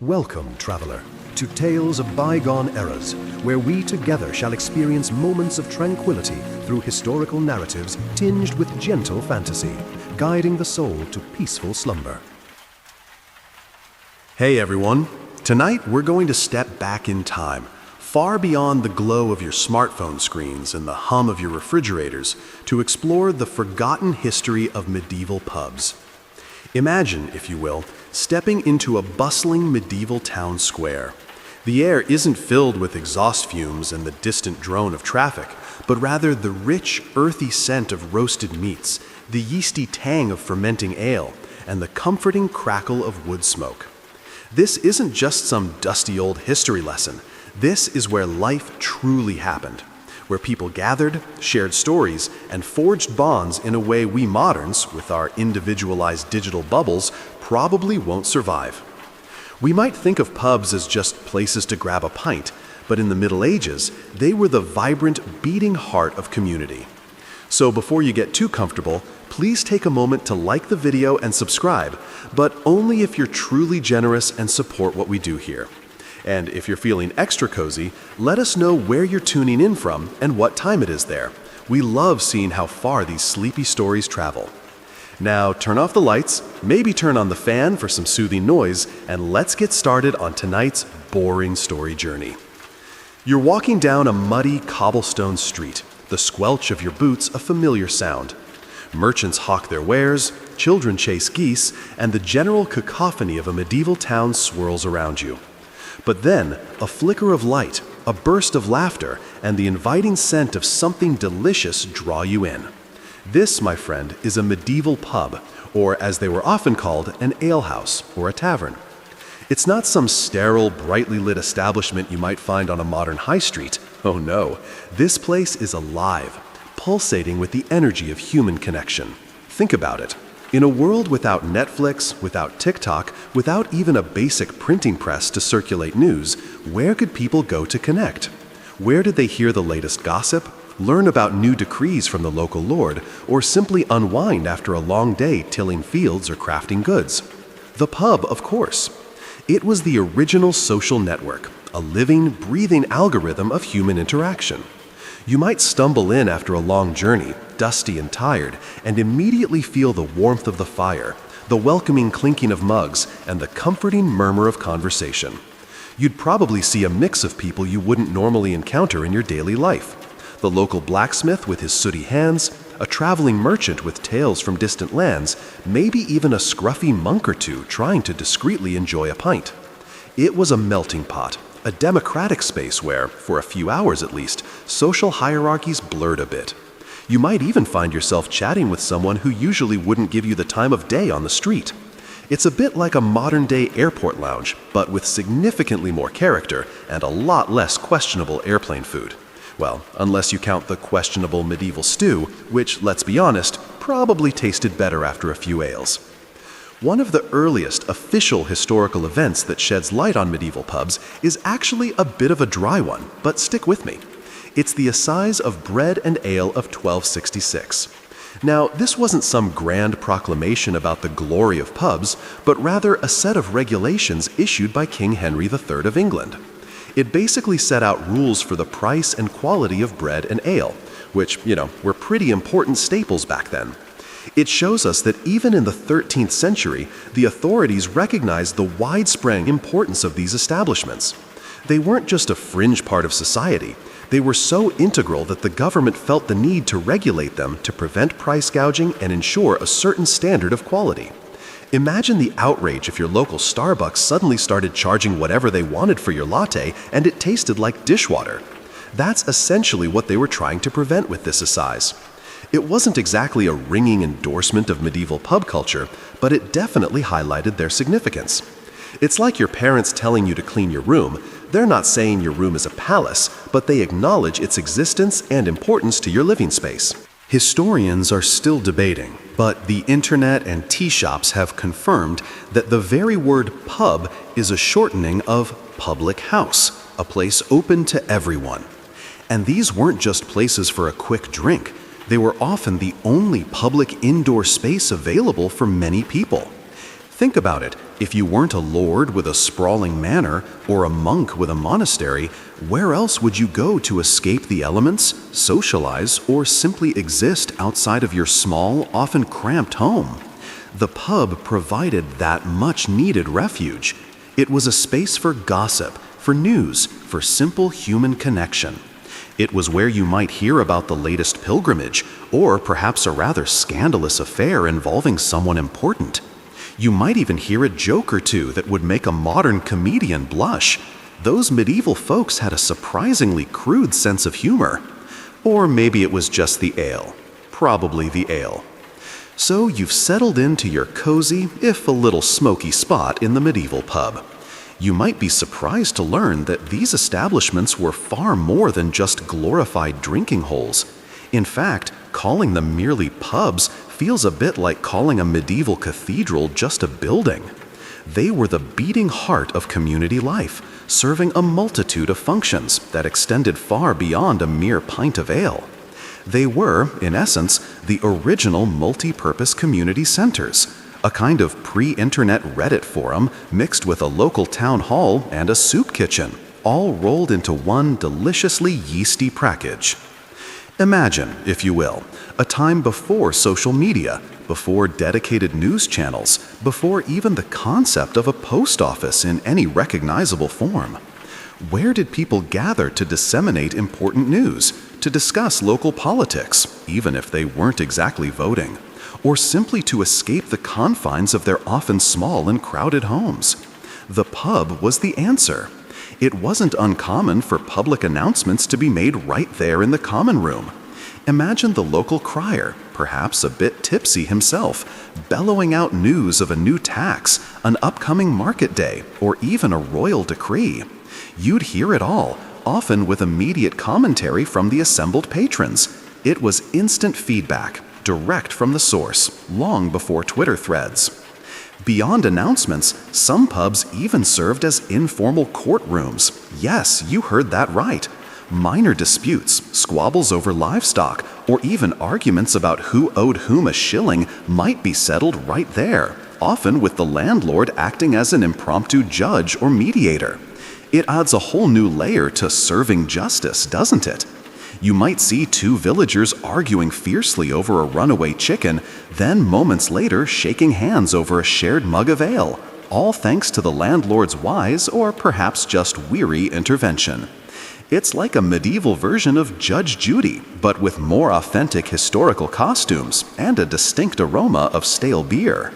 Welcome, traveler, to Tales of Bygone Eras, where we together shall experience moments of tranquility through historical narratives tinged with gentle fantasy, guiding the soul to peaceful slumber. Hey everyone, tonight we're going to step back in time, far beyond the glow of your smartphone screens and the hum of your refrigerators, to explore the forgotten history of medieval pubs. Imagine, if you will, stepping into a bustling medieval town square. The air isn't filled with exhaust fumes and the distant drone of traffic, but rather the rich, earthy scent of roasted meats, the yeasty tang of fermenting ale, and the comforting crackle of wood smoke. This isn't just some dusty old history lesson. This is where life truly happened, where people gathered, shared stories, and forged bonds in a way we moderns, with our individualized digital bubbles, probably won't survive. We might think of pubs as just places to grab a pint, but in the Middle Ages, they were the vibrant, beating heart of community. So before you get too comfortable, please take a moment to like the video and subscribe, but only if you're truly generous and support what we do here. And if you're feeling extra cozy, let us know where you're tuning in from and what time it is there. We love seeing how far these sleepy stories travel. Now turn off the lights, maybe turn on the fan for some soothing noise, and let's get started on tonight's boring story journey. You're walking down a muddy cobblestone street, the squelch of your boots a familiar sound. Merchants hawk their wares, children chase geese, and the general cacophony of a medieval town swirls around you. But then, a flicker of light, a burst of laughter, and the inviting scent of something delicious draw you in. This, my friend, is a medieval pub, or as they were often called, an alehouse or a tavern. It's not some sterile, brightly lit establishment you might find on a modern high street. Oh no, this place is alive, pulsating with the energy of human connection. Think about it. In a world without Netflix, without TikTok, without even a basic printing press to circulate news, where could people go to connect? Where did they hear the latest gossip, learn about new decrees from the local lord, or simply unwind after a long day tilling fields or crafting goods? The pub, of course. It was the original social network, a living, breathing algorithm of human interaction. You might stumble in after a long journey, dusty and tired, and immediately feel the warmth of the fire, the welcoming clinking of mugs, and the comforting murmur of conversation. You'd probably see a mix of people you wouldn't normally encounter in your daily life. The local blacksmith with his sooty hands, a traveling merchant with tales from distant lands, maybe even a scruffy monk or two trying to discreetly enjoy a pint. It was a melting pot, a democratic space where, for a few hours at least, social hierarchies blurred a bit. You might even find yourself chatting with someone who usually wouldn't give you the time of day on the street. It's a bit like a modern-day airport lounge, but with significantly more character and a lot less questionable airplane food. Well, unless you count the questionable medieval stew, which, let's be honest, probably tasted better after a few ales. One of the earliest official historical events that sheds light on medieval pubs is actually a bit of a dry one, but stick with me. It's the Assize of Bread and Ale of 1266. Now, this wasn't some grand proclamation about the glory of pubs, but rather a set of regulations issued by King Henry III of England. It basically set out rules for the price and quality of bread and ale, which, were pretty important staples back then. It shows us that even in the 13th century, the authorities recognized the widespread importance of these establishments. They weren't just a fringe part of society. They were so integral that the government felt the need to regulate them to prevent price gouging and ensure a certain standard of quality. Imagine the outrage if your local Starbucks suddenly started charging whatever they wanted for your latte and it tasted like dishwater. That's essentially what they were trying to prevent with this assize. It wasn't exactly a ringing endorsement of medieval pub culture, but it definitely highlighted their significance. It's like your parents telling you to clean your room. They're not saying your room is a palace, but they acknowledge its existence and importance to your living space. Historians are still debating, but the internet and tea shops have confirmed that the very word pub is a shortening of public house, a place open to everyone. And these weren't just places for a quick drink. They were often the only public indoor space available for many people. Think about it. If you weren't a lord with a sprawling manor or a monk with a monastery, where else would you go to escape the elements, socialize, or simply exist outside of your small, often cramped home? The pub provided that much-needed refuge. It was a space for gossip, for news, for simple human connection. It was where you might hear about the latest pilgrimage, or perhaps a rather scandalous affair involving someone important. You might even hear a joke or two that would make a modern comedian blush. Those medieval folks had a surprisingly crude sense of humor. Or maybe it was just the ale. Probably the ale. So you've settled into your cozy, if a little smoky spot in the medieval pub. You might be surprised to learn that these establishments were far more than just glorified drinking holes. In fact, calling them merely pubs feels a bit like calling a medieval cathedral just a building. They were the beating heart of community life, serving a multitude of functions that extended far beyond a mere pint of ale. They were, in essence, the original multi-purpose community centers, a kind of pre-internet Reddit forum mixed with a local town hall and a soup kitchen, all rolled into one deliciously yeasty package. Imagine, if you will, a time before social media, before dedicated news channels, before even the concept of a post office in any recognizable form. Where did people gather to disseminate important news, to discuss local politics, even if they weren't exactly voting, or simply to escape the confines of their often small and crowded homes? The pub was the answer. It wasn't uncommon for public announcements to be made right there in the common room. Imagine the local crier, perhaps a bit tipsy himself, bellowing out news of a new tax, an upcoming market day, or even a royal decree. You'd hear it all, often with immediate commentary from the assembled patrons. It was instant feedback, direct from the source, long before Twitter threads. Beyond announcements, some pubs even served as informal courtrooms. Yes, you heard that right. Minor disputes, squabbles over livestock, or even arguments about who owed whom a shilling might be settled right there, often with the landlord acting as an impromptu judge or mediator. It adds a whole new layer to serving justice, doesn't it? You might see two villagers arguing fiercely over a runaway chicken, then moments later shaking hands over a shared mug of ale, all thanks to the landlord's wise or perhaps just weary intervention. It's like a medieval version of Judge Judy, but with more authentic historical costumes and a distinct aroma of stale beer.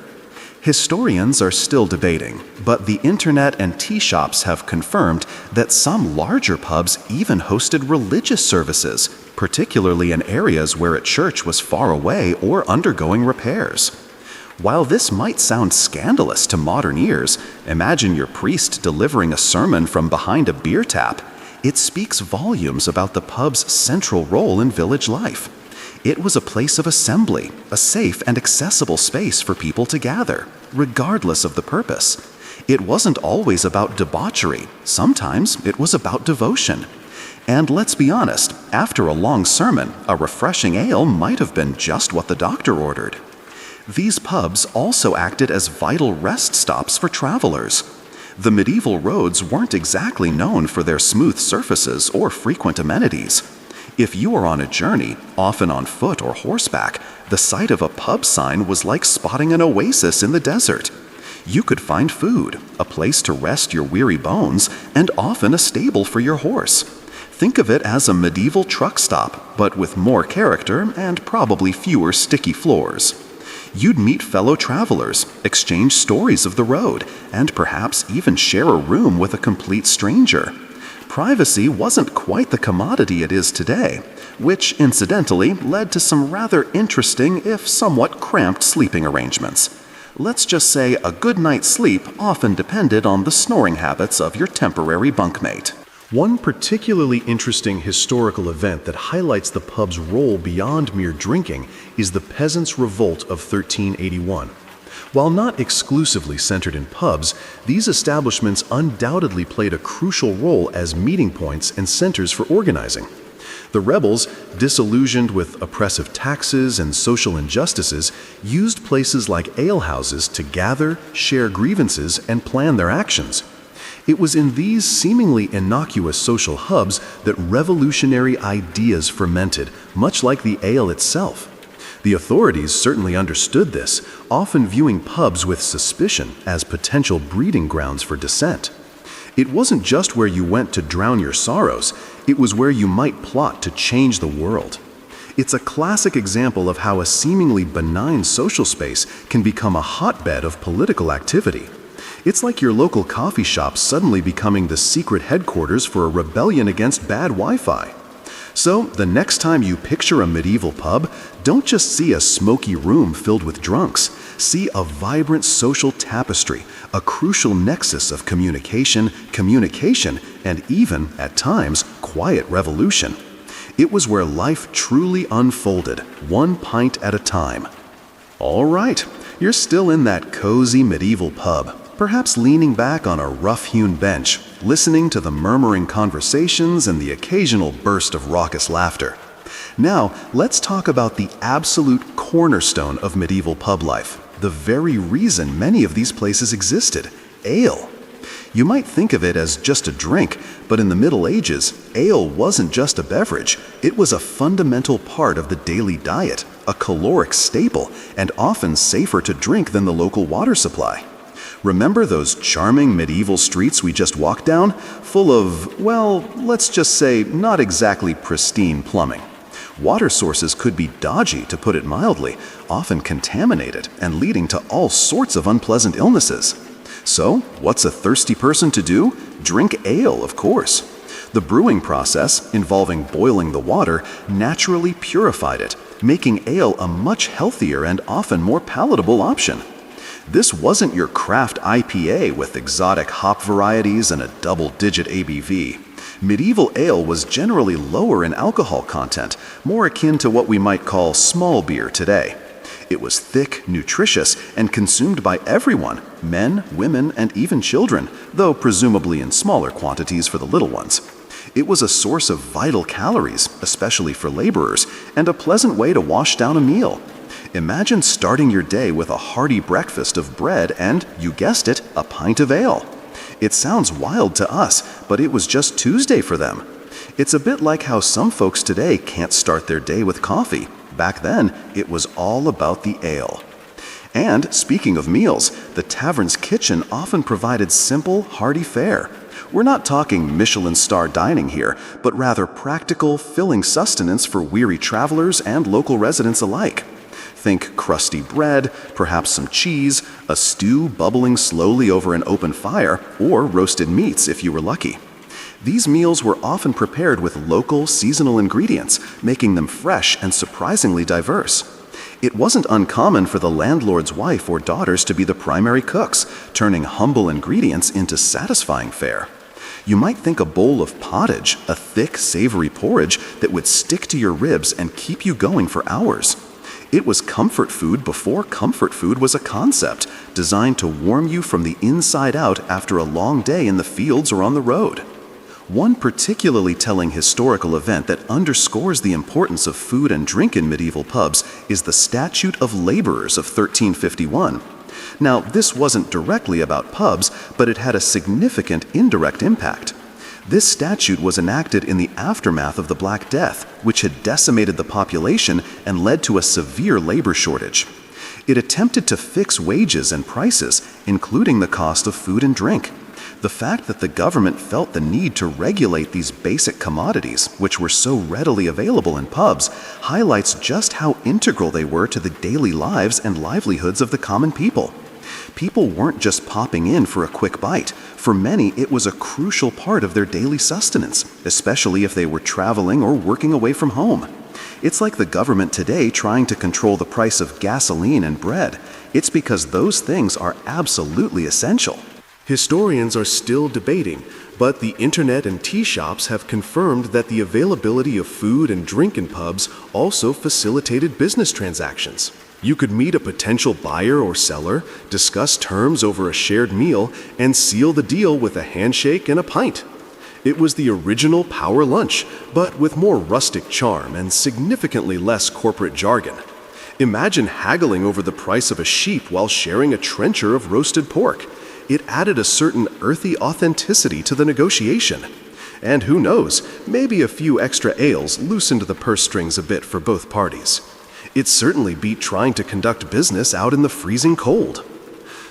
Historians are still debating, but the internet and tea shops have confirmed that some larger pubs even hosted religious services, particularly in areas where a church was far away or undergoing repairs. While this might sound scandalous to modern ears, imagine your priest delivering a sermon from behind a beer tap. It speaks volumes about the pub's central role in village life. It was a place of assembly, a safe and accessible space for people to gather, regardless of the purpose. It wasn't always about debauchery. Sometimes it was about devotion. And let's be honest, after a long sermon, a refreshing ale might have been just what the doctor ordered. These pubs also acted as vital rest stops for travelers. The medieval roads weren't exactly known for their smooth surfaces or frequent amenities. If you were on a journey, often on foot or horseback, the sight of a pub sign was like spotting an oasis in the desert. You could find food, a place to rest your weary bones, and often a stable for your horse. Think of it as a medieval truck stop, but with more character and probably fewer sticky floors. You'd meet fellow travelers, exchange stories of the road, and perhaps even share a room with a complete stranger. Privacy wasn't quite the commodity it is today, which incidentally led to some rather interesting, if somewhat cramped, sleeping arrangements. Let's just say a good night's sleep often depended on the snoring habits of your temporary bunkmate. One particularly interesting historical event that highlights the pub's role beyond mere drinking is the Peasants' Revolt of 1381. While not exclusively centered in pubs, these establishments undoubtedly played a crucial role as meeting points and centers for organizing. The rebels, disillusioned with oppressive taxes and social injustices, used places like alehouses to gather, share grievances, and plan their actions. It was in these seemingly innocuous social hubs that revolutionary ideas fermented, much like the ale itself. The authorities certainly understood this, often viewing pubs with suspicion as potential breeding grounds for dissent. It wasn't just where you went to drown your sorrows, it was where you might plot to change the world. It's a classic example of how a seemingly benign social space can become a hotbed of political activity. It's like your local coffee shop suddenly becoming the secret headquarters for a rebellion against bad Wi-Fi. So, the next time you picture a medieval pub, don't just see a smoky room filled with drunks. See a vibrant social tapestry, a crucial nexus of communication, and even, at times, quiet revolution. It was where life truly unfolded, one pint at a time. All right, you're still in that cozy medieval pub, perhaps leaning back on a rough-hewn bench, listening to the murmuring conversations and the occasional burst of raucous laughter. Now, let's talk about the absolute cornerstone of medieval pub life, the very reason many of these places existed: ale. You might think of it as just a drink, but in the Middle Ages, ale wasn't just a beverage. It was a fundamental part of the daily diet, a caloric staple, and often safer to drink than the local water supply. Remember those charming medieval streets we just walked down, full of, well, let's just say, not exactly pristine plumbing? Water sources could be dodgy, to put it mildly, often contaminated and leading to all sorts of unpleasant illnesses. So, what's a thirsty person to do? Drink ale, of course. The brewing process, involving boiling the water, naturally purified it, making ale a much healthier and often more palatable option. This wasn't your craft IPA with exotic hop varieties and a double-digit ABV. Medieval ale was generally lower in alcohol content, more akin to what we might call small beer today. It was thick, nutritious, and consumed by everyone, men, women, and even children, though presumably in smaller quantities for the little ones. It was a source of vital calories, especially for laborers, and a pleasant way to wash down a meal. Imagine starting your day with a hearty breakfast of bread and, you guessed it, a pint of ale. It sounds wild to us, but it was just Tuesday for them. It's a bit like how some folks today can't start their day with coffee. Back then, it was all about the ale. And speaking of meals, the tavern's kitchen often provided simple, hearty fare. We're not talking Michelin-star dining here, but rather practical, filling sustenance for weary travelers and local residents alike. Think crusty bread, perhaps some cheese, a stew bubbling slowly over an open fire, or roasted meats if you were lucky. These meals were often prepared with local, seasonal ingredients, making them fresh and surprisingly diverse. It wasn't uncommon for the landlord's wife or daughters to be the primary cooks, turning humble ingredients into satisfying fare. You might think a bowl of pottage, a thick, savory porridge that would stick to your ribs and keep you going for hours. It was comfort food before comfort food was a concept, designed to warm you from the inside out after a long day in the fields or on the road. One particularly telling historical event that underscores the importance of food and drink in medieval pubs is the Statute of Laborers of 1351. Now, this wasn't directly about pubs, but it had a significant indirect impact. This statute was enacted in the aftermath of the Black Death, which had decimated the population and led to a severe labor shortage. It attempted to fix wages and prices, including the cost of food and drink. The fact that the government felt the need to regulate these basic commodities, which were so readily available in pubs, highlights just how integral they were to the daily lives and livelihoods of the common people. People weren't just popping in for a quick bite. For many, it was a crucial part of their daily sustenance, especially if they were traveling or working away from home. It's like the government today trying to control the price of gasoline and bread. It's because those things are absolutely essential. Historians are still debating, but the internet and tea shops have confirmed that the availability of food and drink in pubs also facilitated business transactions. You could meet a potential buyer or seller, discuss terms over a shared meal, and seal the deal with a handshake and a pint. It was the original power lunch, but with more rustic charm and significantly less corporate jargon. Imagine haggling over the price of a sheep while sharing a trencher of roasted pork. It added a certain earthy authenticity to the negotiation. And who knows, maybe a few extra ales loosened the purse strings a bit for both parties. It certainly beat trying to conduct business out in the freezing cold.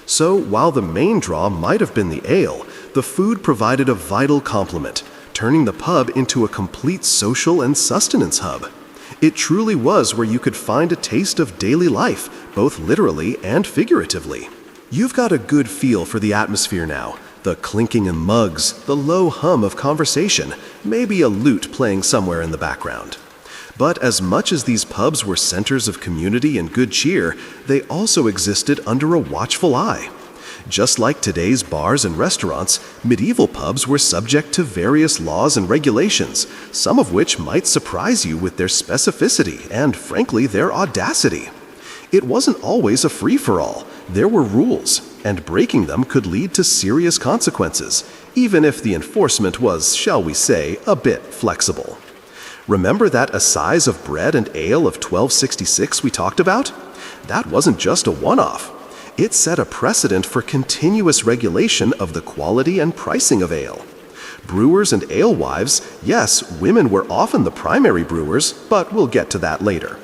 So, while the main draw might have been the ale, the food provided a vital complement, turning the pub into a complete social and sustenance hub. It truly was where you could find a taste of daily life, both literally and figuratively. You've got a good feel for the atmosphere now. The clinking of mugs, the low hum of conversation, maybe a lute playing somewhere in the background. But as much as these pubs were centers of community and good cheer, they also existed under a watchful eye. Just like today's bars and restaurants, medieval pubs were subject to various laws and regulations, some of which might surprise you with their specificity and, frankly, their audacity. It wasn't always a free-for-all. There were rules, and breaking them could lead to serious consequences, even if the enforcement was, shall we say, a bit flexible. Remember that assize of bread and ale of 1266 we talked about? That wasn't just a one-off. It set a precedent for continuous regulation of the quality and pricing of ale. Brewers and alewives, yes, women were often the primary brewers, but we'll get to that later,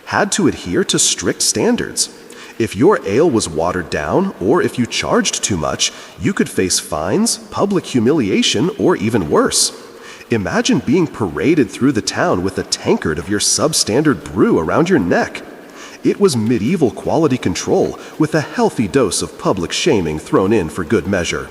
had to adhere to strict standards. If your ale was watered down, or if you charged too much, you could face fines, public humiliation, or even worse. Imagine being paraded through the town with a tankard of your substandard brew around your neck. It was medieval quality control with a healthy dose of public shaming thrown in for good measure.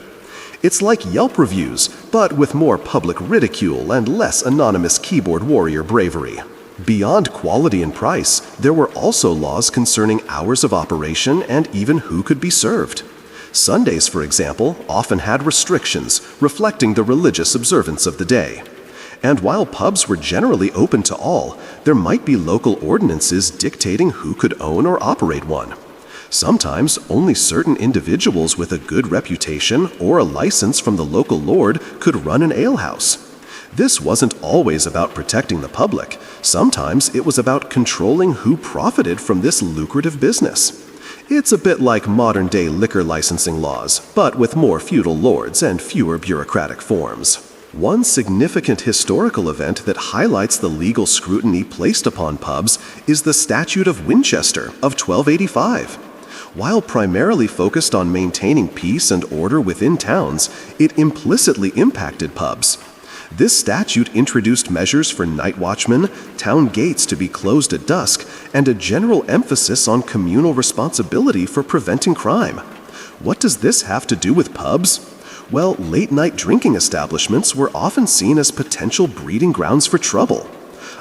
It's like Yelp reviews, but with more public ridicule and less anonymous keyboard warrior bravery. Beyond quality and price, there were also laws concerning hours of operation and even who could be served. Sundays, for example, often had restrictions reflecting the religious observance of the day. And while pubs were generally open to all, there might be local ordinances dictating who could own or operate one. Sometimes only certain individuals with a good reputation or a license from the local lord could run an alehouse. This wasn't always about protecting the public. Sometimes it was about controlling who profited from this lucrative business. It's a bit like modern-day liquor licensing laws, but with more feudal lords and fewer bureaucratic forms. One significant historical event that highlights the legal scrutiny placed upon pubs is the Statute of Winchester of 1285. While primarily focused on maintaining peace and order within towns, it implicitly impacted pubs. This statute introduced measures for night watchmen, town gates to be closed at dusk, and a general emphasis on communal responsibility for preventing crime. What does this have to do with pubs? Well, late-night drinking establishments were often seen as potential breeding grounds for trouble.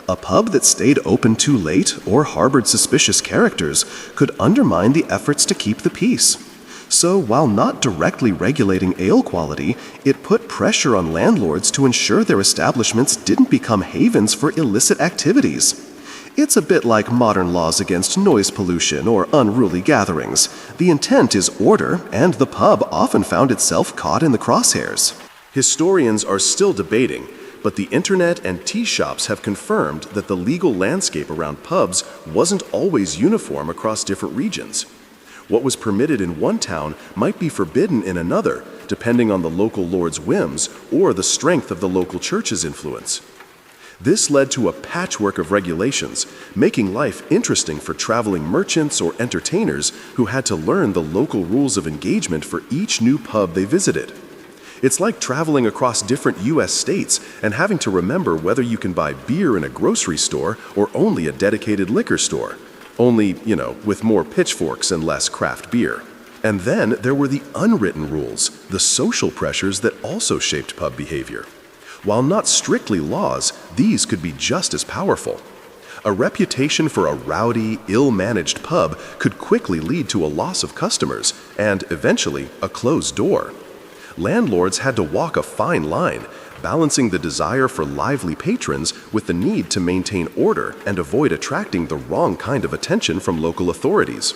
A pub that stayed open too late or harbored suspicious characters could undermine the efforts to keep the peace. So, while not directly regulating ale quality, it put pressure on landlords to ensure their establishments didn't become havens for illicit activities. It's a bit like modern laws against noise pollution or unruly gatherings. The intent is order, and the pub often found itself caught in the crosshairs. Historians are still debating, but the internet and tea shops have confirmed that the legal landscape around pubs wasn't always uniform across different regions. What was permitted in one town might be forbidden in another, depending on the local lord's whims or the strength of the local church's influence. This led to a patchwork of regulations, making life interesting for traveling merchants or entertainers who had to learn the local rules of engagement for each new pub they visited. It's like traveling across different U.S. states and having to remember whether you can buy beer in a grocery store or only a dedicated liquor store. Only, with more pitchforks and less craft beer. And then there were the unwritten rules, the social pressures that also shaped pub behavior. While not strictly laws, these could be just as powerful. A reputation for a rowdy, ill-managed pub could quickly lead to a loss of customers and, eventually, a closed door. Landlords had to walk a fine line, balancing the desire for lively patrons with the need to maintain order and avoid attracting the wrong kind of attention from local authorities.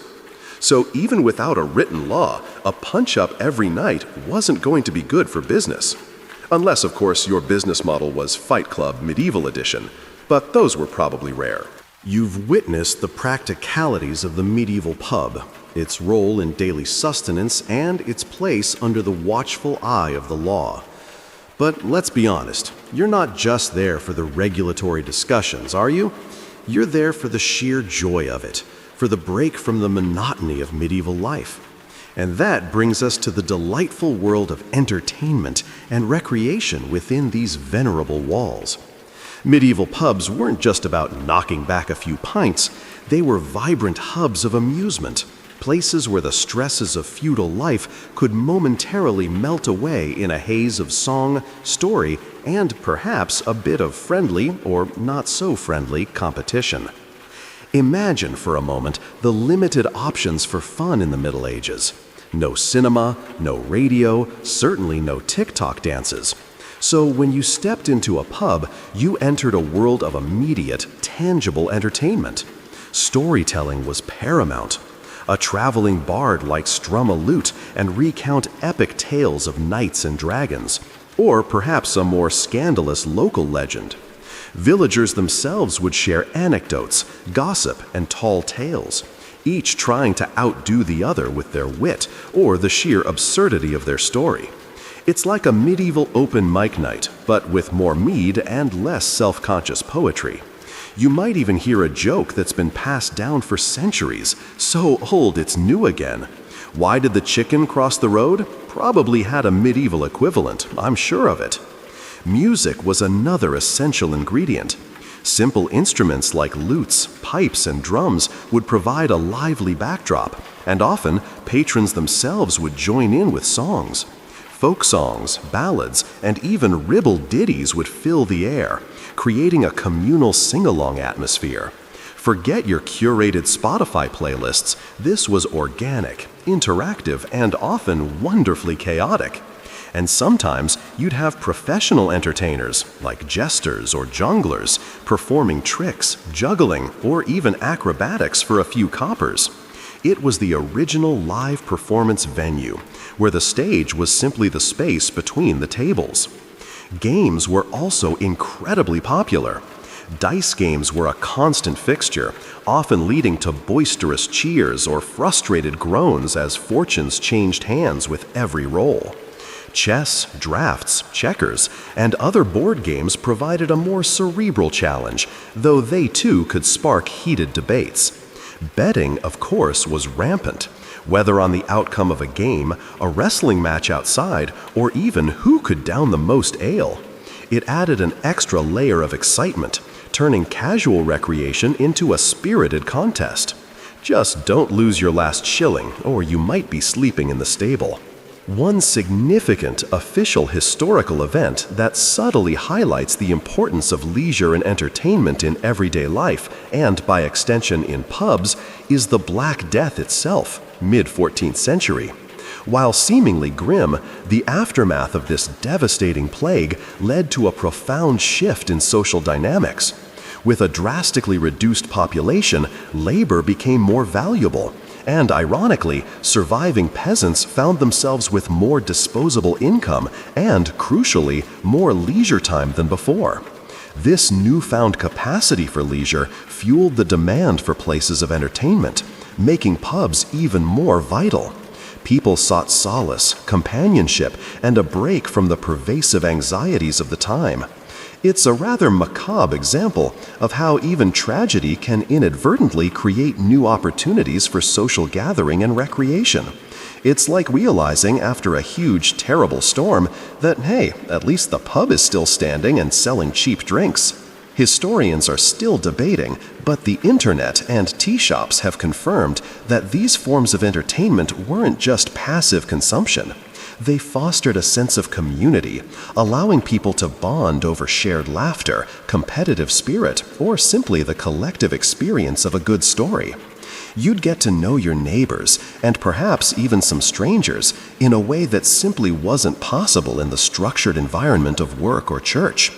So even without a written law, a punch-up every night wasn't going to be good for business. Unless, of course, your business model was Fight Club Medieval Edition, but those were probably rare. You've witnessed the practicalities of the medieval pub, its role in daily sustenance, and its place under the watchful eye of the law. But let's be honest, you're not just there for the regulatory discussions, are you? You're there for the sheer joy of it, for the break from the monotony of medieval life. And that brings us to the delightful world of entertainment and recreation within these venerable walls. Medieval pubs weren't just about knocking back a few pints, they were vibrant hubs of amusement, places where the stresses of feudal life could momentarily melt away in a haze of song, story, and perhaps a bit of friendly or not so friendly competition. Imagine for a moment the limited options for fun in the Middle Ages. No cinema, no radio, certainly no TikTok dances. So when you stepped into a pub, you entered a world of immediate, tangible entertainment. Storytelling was paramount. A traveling bard might strum a lute and recount epic tales of knights and dragons, or perhaps a more scandalous local legend. Villagers themselves would share anecdotes, gossip, and tall tales, each trying to outdo the other with their wit or the sheer absurdity of their story. It's like a medieval open mic night, but with more mead and less self-conscious poetry. You might even hear a joke that's been passed down for centuries, so old it's new again. Why did the chicken cross the road? Probably had a medieval equivalent, I'm sure of it. Music was another essential ingredient. Simple instruments like lutes, pipes, and drums would provide a lively backdrop, and often patrons themselves would join in with songs. Folk songs, ballads, and even ribald ditties would fill the air, creating a communal sing-along atmosphere. Forget your curated Spotify playlists. This was organic, interactive, and often wonderfully chaotic. And sometimes you'd have professional entertainers, like jesters or jonglers, performing tricks, juggling, or even acrobatics for a few coppers. It was the original live performance venue, where the stage was simply the space between the tables. Games were also incredibly popular. Dice games were a constant fixture, often leading to boisterous cheers or frustrated groans as fortunes changed hands with every roll. Chess, drafts, checkers, and other board games provided a more cerebral challenge, though they too could spark heated debates. Betting, of course, was rampant, whether on the outcome of a game, a wrestling match outside, or even who could down the most ale. It added an extra layer of excitement, turning casual recreation into a spirited contest. Just don't lose your last shilling, or you might be sleeping in the stable. One significant official historical event that subtly highlights the importance of leisure and entertainment in everyday life, and by extension in pubs, is the Black Death itself, mid-14th century. While seemingly grim, the aftermath of this devastating plague led to a profound shift in social dynamics. With a drastically reduced population, labor became more valuable. And ironically, surviving peasants found themselves with more disposable income and, crucially, more leisure time than before. This newfound capacity for leisure fueled the demand for places of entertainment, making pubs even more vital. People sought solace, companionship, and a break from the pervasive anxieties of the time. It's a rather macabre example of how even tragedy can inadvertently create new opportunities for social gathering and recreation. It's like realizing after a huge, terrible storm that, hey, at least the pub is still standing and selling cheap drinks. Historians are still debating, but the internet and tea shops have confirmed that these forms of entertainment weren't just passive consumption. They fostered a sense of community, allowing people to bond over shared laughter, competitive spirit, or simply the collective experience of a good story. You'd get to know your neighbors, and perhaps even some strangers, in a way that simply wasn't possible in the structured environment of work or church.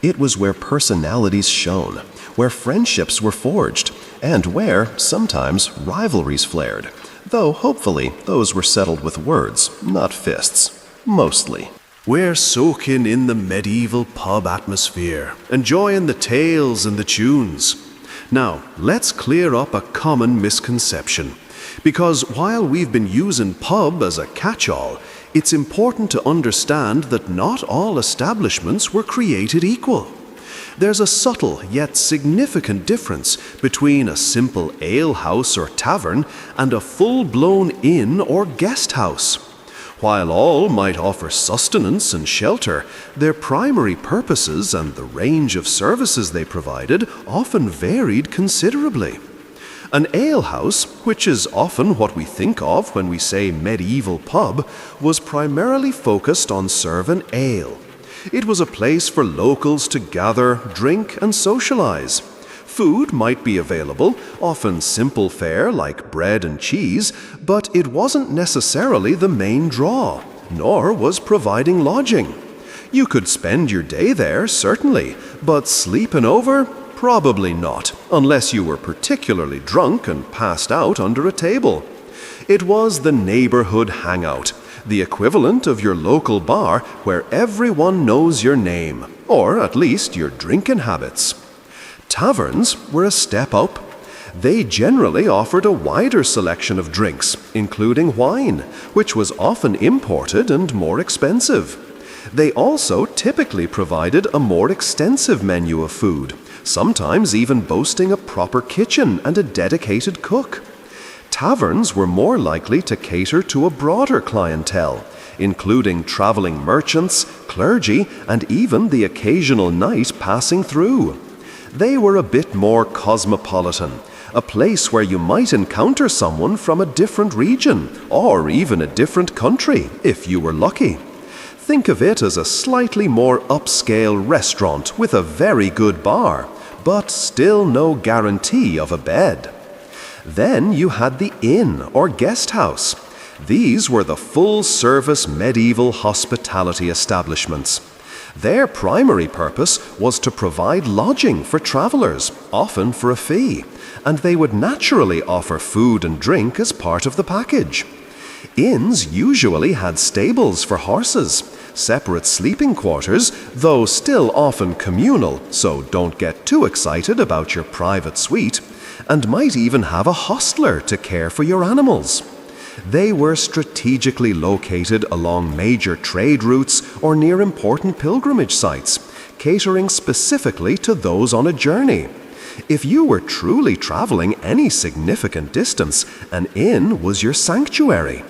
It was where personalities shone, where friendships were forged, and where, sometimes, rivalries flared. Though hopefully those were settled with words, not fists. Mostly. We're soaking in the medieval pub atmosphere, enjoying the tales and the tunes. Now, let's clear up a common misconception. Because while we've been using pub as a catch-all, it's important to understand that not all establishments were created equal. There's a subtle yet significant difference between a simple alehouse or tavern and a full-blown inn or guest house. While all might offer sustenance and shelter, their primary purposes and the range of services they provided often varied considerably. An alehouse, which is often what we think of when we say medieval pub, was primarily focused on serving ale. It was a place for locals to gather, drink, and socialize. Food might be available, often simple fare like bread and cheese, but it wasn't necessarily the main draw, nor was providing lodging. You could spend your day there, certainly, but sleeping over? Probably not, unless you were particularly drunk and passed out under a table. It was the neighborhood hangout, the equivalent of your local bar where everyone knows your name, or at least your drinking habits. Taverns were a step up. They generally offered a wider selection of drinks, including wine, which was often imported and more expensive. They also typically provided a more extensive menu of food, sometimes even boasting a proper kitchen and a dedicated cook. Taverns were more likely to cater to a broader clientele, including traveling merchants, clergy, and even the occasional knight passing through. They were a bit more cosmopolitan, a place where you might encounter someone from a different region, or even a different country, if you were lucky. Think of it as a slightly more upscale restaurant with a very good bar, but still no guarantee of a bed. Then you had the inn or guest house. These were the full-service medieval hospitality establishments. Their primary purpose was to provide lodging for travelers, often for a fee, and they would naturally offer food and drink as part of the package. Inns usually had stables for horses, separate sleeping quarters, though still often communal, so don't get too excited about your private suite, and might even have a hostler to care for your animals. They were strategically located along major trade routes or near important pilgrimage sites, catering specifically to those on a journey. If you were truly traveling any significant distance, an inn was your sanctuary.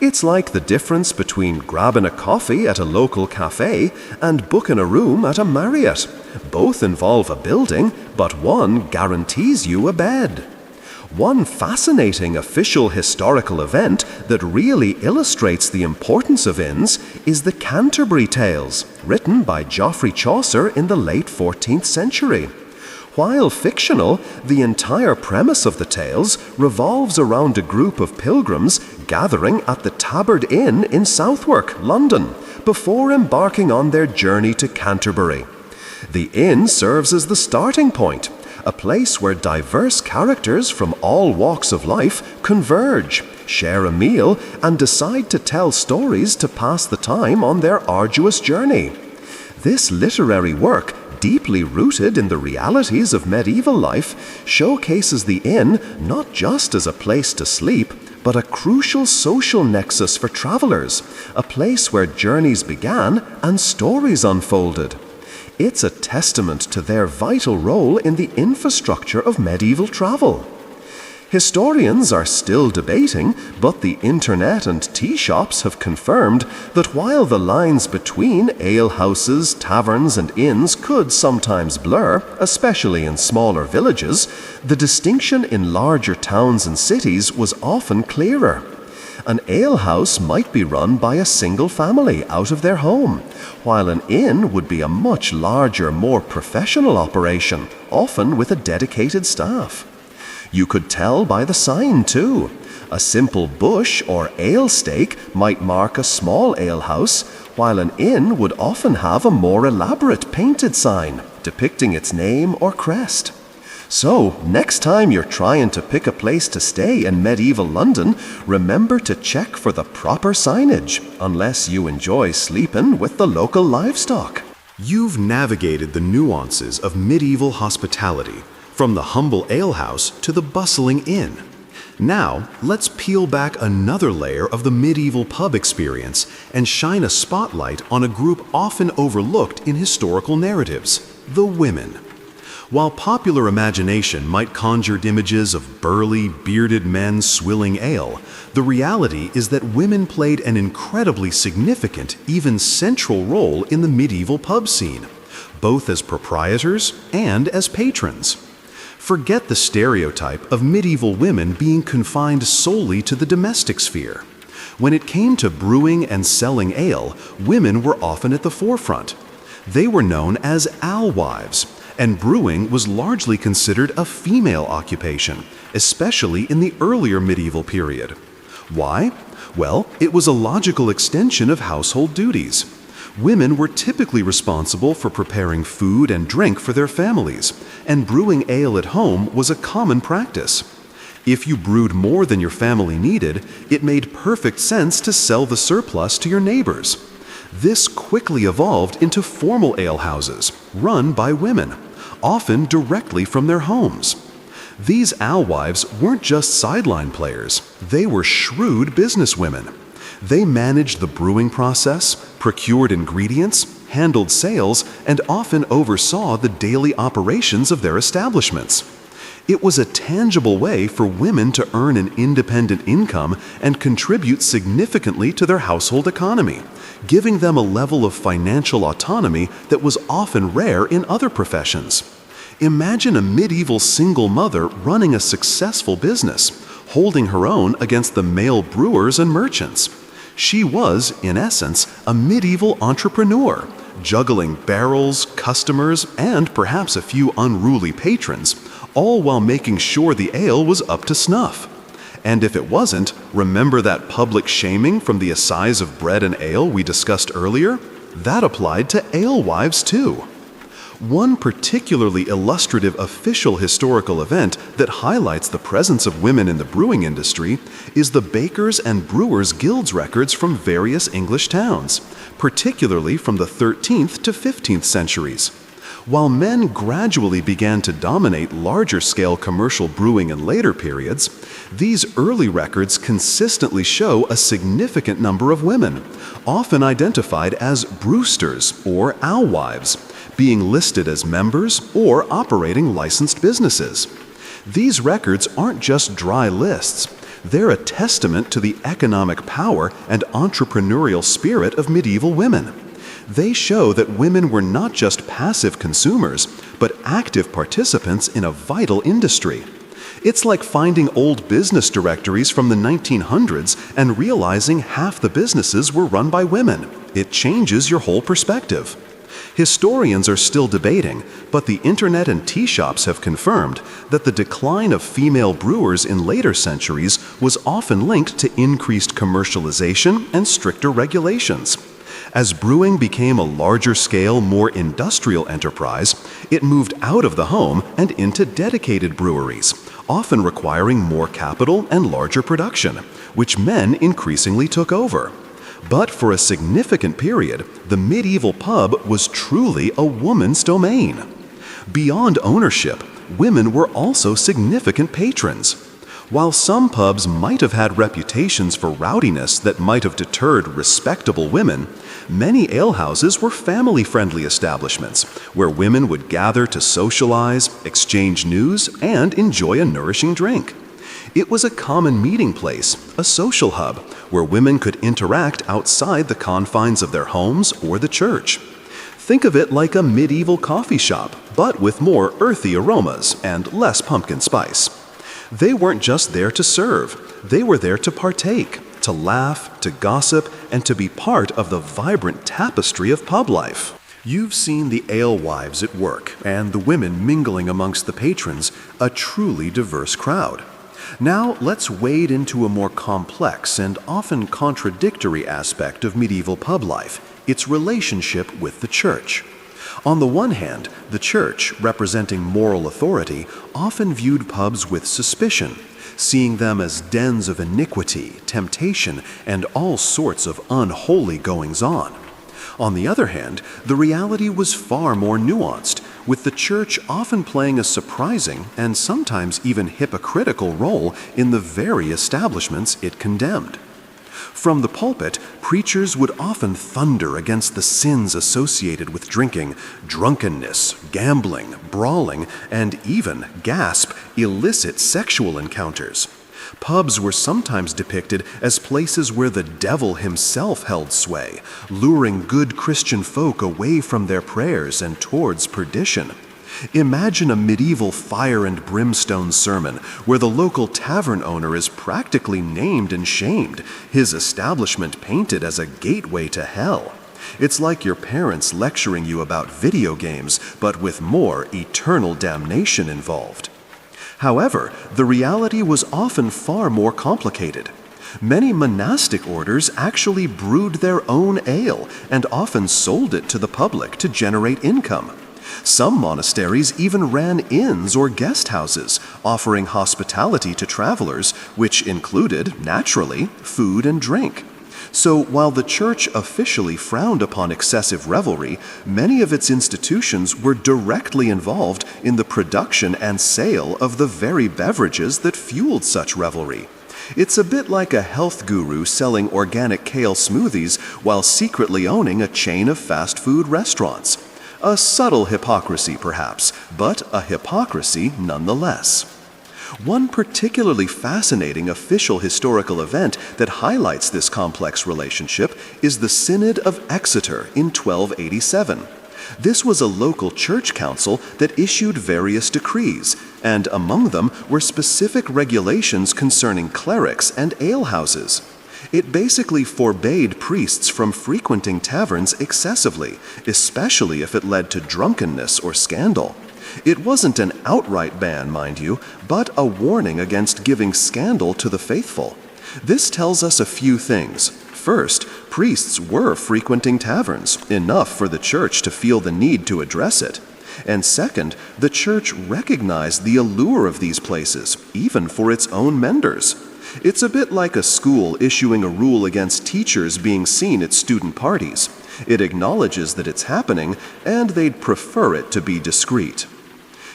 It's like the difference between grabbing a coffee at a local cafe and booking a room at a Marriott. Both involve a building, but one guarantees you a bed. One fascinating official historical event that really illustrates the importance of inns is the Canterbury Tales, written by Geoffrey Chaucer in the late 14th century. While fictional, the entire premise of the tales revolves around a group of pilgrims gathering at the Tabard Inn in Southwark, London, before embarking on their journey to Canterbury. The inn serves as the starting point, a place where diverse characters from all walks of life converge, share a meal, and decide to tell stories to pass the time on their arduous journey. This literary work, deeply rooted in the realities of medieval life, showcases the inn not just as a place to sleep, but a crucial social nexus for travelers, a place where journeys began and stories unfolded. It's a testament to their vital role in the infrastructure of medieval travel. Historians are still debating, but the internet and tea shops have confirmed that while the lines between alehouses, taverns, and inns could sometimes blur, especially in smaller villages, the distinction in larger towns and cities was often clearer. An alehouse might be run by a single family out of their home, while an inn would be a much larger, more professional operation, often with a dedicated staff. You could tell by the sign, too. A simple bush or ale stake might mark a small alehouse, while an inn would often have a more elaborate painted sign depicting its name or crest. So, next time you're trying to pick a place to stay in medieval London, remember to check for the proper signage, unless you enjoy sleeping with the local livestock. You've navigated the nuances of medieval hospitality, from the humble alehouse to the bustling inn. Now, let's peel back another layer of the medieval pub experience and shine a spotlight on a group often overlooked in historical narratives: the women. While popular imagination might conjure images of burly, bearded men swilling ale, the reality is that women played an incredibly significant, even central role in the medieval pub scene, both as proprietors and as patrons. Forget the stereotype of medieval women being confined solely to the domestic sphere. When it came to brewing and selling ale, women were often at the forefront. They were known as alewives, and brewing was largely considered a female occupation, especially in the earlier medieval period. Why? Well, it was a logical extension of household duties. Women were typically responsible for preparing food and drink for their families, and brewing ale at home was a common practice. If you brewed more than your family needed, it made perfect sense to sell the surplus to your neighbors. This quickly evolved into formal alehouses, run by women, often directly from their homes. These alewives weren't just sideline players, they were shrewd businesswomen. They managed the brewing process, procured ingredients, handled sales, and often oversaw the daily operations of their establishments. It was a tangible way for women to earn an independent income and contribute significantly to their household economy, giving them a level of financial autonomy that was often rare in other professions. Imagine a medieval single mother running a successful business, holding her own against the male brewers and merchants. She was, in essence, a medieval entrepreneur, juggling barrels, customers, and perhaps a few unruly patrons, all while making sure the ale was up to snuff. And if it wasn't, remember that public shaming from the assize of bread and ale we discussed earlier? That applied to alewives too. One particularly illustrative official historical event that highlights the presence of women in the brewing industry is the Bakers' and Brewers' Guilds records from various English towns, particularly from the 13th to 15th centuries. While men gradually began to dominate larger-scale commercial brewing in later periods, these early records consistently show a significant number of women, often identified as brewsters or alewives, being listed as members or operating licensed businesses. These records aren't just dry lists. They're a testament to the economic power and entrepreneurial spirit of medieval women. They show that women were not just passive consumers, but active participants in a vital industry. It's like finding old business directories from the 1900s and realizing half the businesses were run by women. It changes your whole perspective. Historians are still debating, but the internet and tea shops have confirmed that the decline of female brewers in later centuries was often linked to increased commercialization and stricter regulations. As brewing became a larger-scale, more industrial enterprise, it moved out of the home and into dedicated breweries, often requiring more capital and larger production, which men increasingly took over. But for a significant period, the medieval pub was truly a woman's domain. Beyond ownership, women were also significant patrons. While some pubs might have had reputations for rowdiness that might have deterred respectable women, many alehouses were family-friendly establishments where women would gather to socialize, exchange news, and enjoy a nourishing drink. It was a common meeting place, a social hub, where women could interact outside the confines of their homes or the church. Think of it like a medieval coffee shop, but with more earthy aromas and less pumpkin spice. They weren't just there to serve, they were there to partake, to laugh, to gossip, and to be part of the vibrant tapestry of pub life. You've seen the alewives at work and the women mingling amongst the patrons, a truly diverse crowd. Now let's wade into a more complex and often contradictory aspect of medieval pub life, its relationship with the church. On the one hand, the church, representing moral authority, often viewed pubs with suspicion, seeing them as dens of iniquity, temptation, and all sorts of unholy goings-on. On the other hand, the reality was far more nuanced, with the church often playing a surprising and sometimes even hypocritical role in the very establishments it condemned. From the pulpit, preachers would often thunder against the sins associated with drinking, drunkenness, gambling, brawling, and even, gasp, illicit sexual encounters. Pubs were sometimes depicted as places where the devil himself held sway, luring good Christian folk away from their prayers and towards perdition. Imagine a medieval fire and brimstone sermon where the local tavern owner is practically named and shamed, his establishment painted as a gateway to hell. It's like your parents lecturing you about video games, but with more eternal damnation involved. However, the reality was often far more complicated. Many monastic orders actually brewed their own ale and often sold it to the public to generate income. Some monasteries even ran inns or guest houses, offering hospitality to travelers, which included, naturally, food and drink. So while the church officially frowned upon excessive revelry, many of its institutions were directly involved in the production and sale of the very beverages that fueled such revelry. It's a bit like a health guru selling organic kale smoothies while secretly owning a chain of fast food restaurants. A subtle hypocrisy, perhaps, but a hypocrisy nonetheless. One particularly fascinating official historical event that highlights this complex relationship is the Synod of Exeter in 1287. This was a local church council that issued various decrees, and among them were specific regulations concerning clerics and alehouses. It basically forbade priests from frequenting taverns excessively, especially if it led to drunkenness or scandal. It wasn't an outright ban, mind you, but a warning against giving scandal to the faithful. This tells us a few things. First, priests were frequenting taverns, enough for the church to feel the need to address it. And second, the church recognized the allure of these places, even for its own members. It's a bit like a school issuing a rule against teachers being seen at student parties. It acknowledges that it's happening, and they'd prefer it to be discreet.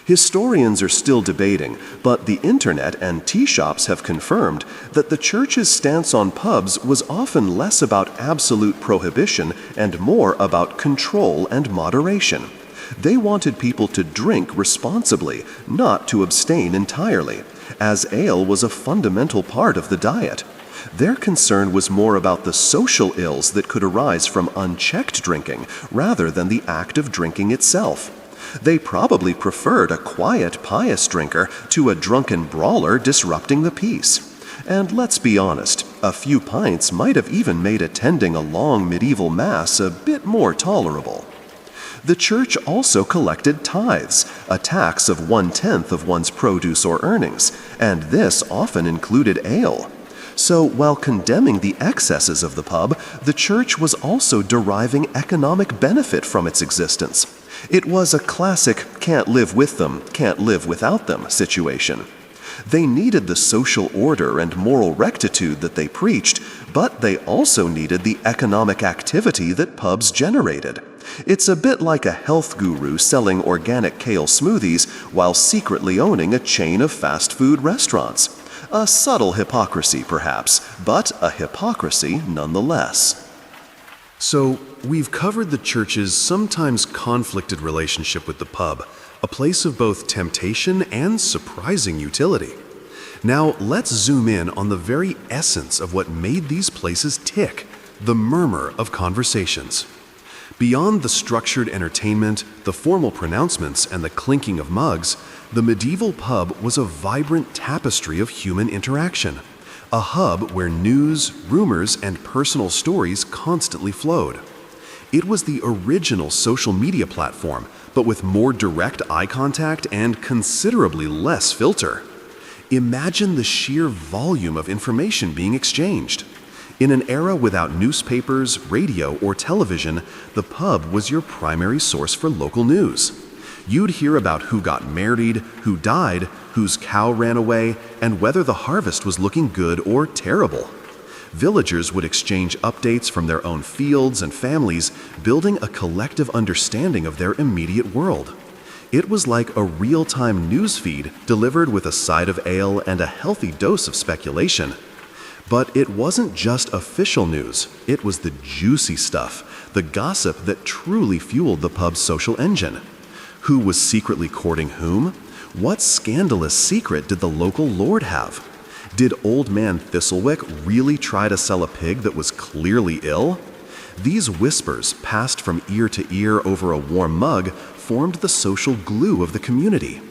Historians are still debating, but the internet and tea shops have confirmed that the church's stance on pubs was often less about absolute prohibition and more about control and moderation. They wanted people to drink responsibly, not to abstain entirely, as ale was a fundamental part of the diet. Their concern was more about the social ills that could arise from unchecked drinking rather than the act of drinking itself. They probably preferred a quiet, pious drinker to a drunken brawler disrupting the peace. And let's be honest, a few pints might have even made attending a long medieval mass a bit more tolerable. The church also collected tithes, a tax of 1/10 of one's produce or earnings, and this often included ale. So while condemning the excesses of the pub, the church was also deriving economic benefit from its existence. It was a classic can't live with them, can't live without them situation. They needed the social order and moral rectitude that they preached, but they also needed the economic activity that pubs generated. It's a bit like a health guru selling organic kale smoothies while secretly owning a chain of fast food restaurants. A subtle hypocrisy, perhaps, but a hypocrisy nonetheless. So, we've covered the church's sometimes conflicted relationship with the pub, a place of both temptation and surprising utility. Now, let's zoom in on the very essence of what made these places tick, the murmur of conversations. Beyond the structured entertainment, the formal pronouncements, and the clinking of mugs, the medieval pub was a vibrant tapestry of human interaction, a hub where news, rumors, and personal stories constantly flowed. It was the original social media platform, but with more direct eye contact and considerably less filter. Imagine the sheer volume of information being exchanged. In an era without newspapers, radio, or television, the pub was your primary source for local news. You'd hear about who got married, who died, whose cow ran away, and whether the harvest was looking good or terrible. Villagers would exchange updates from their own fields and families, building a collective understanding of their immediate world. It was like a real-time news feed delivered with a side of ale and a healthy dose of speculation. But it wasn't just official news, it was the juicy stuff, the gossip that truly fueled the pub's social engine. Who was secretly courting whom? What scandalous secret did the local lord have? Did Old Man Thistlewick really try to sell a pig that was clearly ill? These whispers, passed from ear to ear over a warm mug, formed the social glue of the community.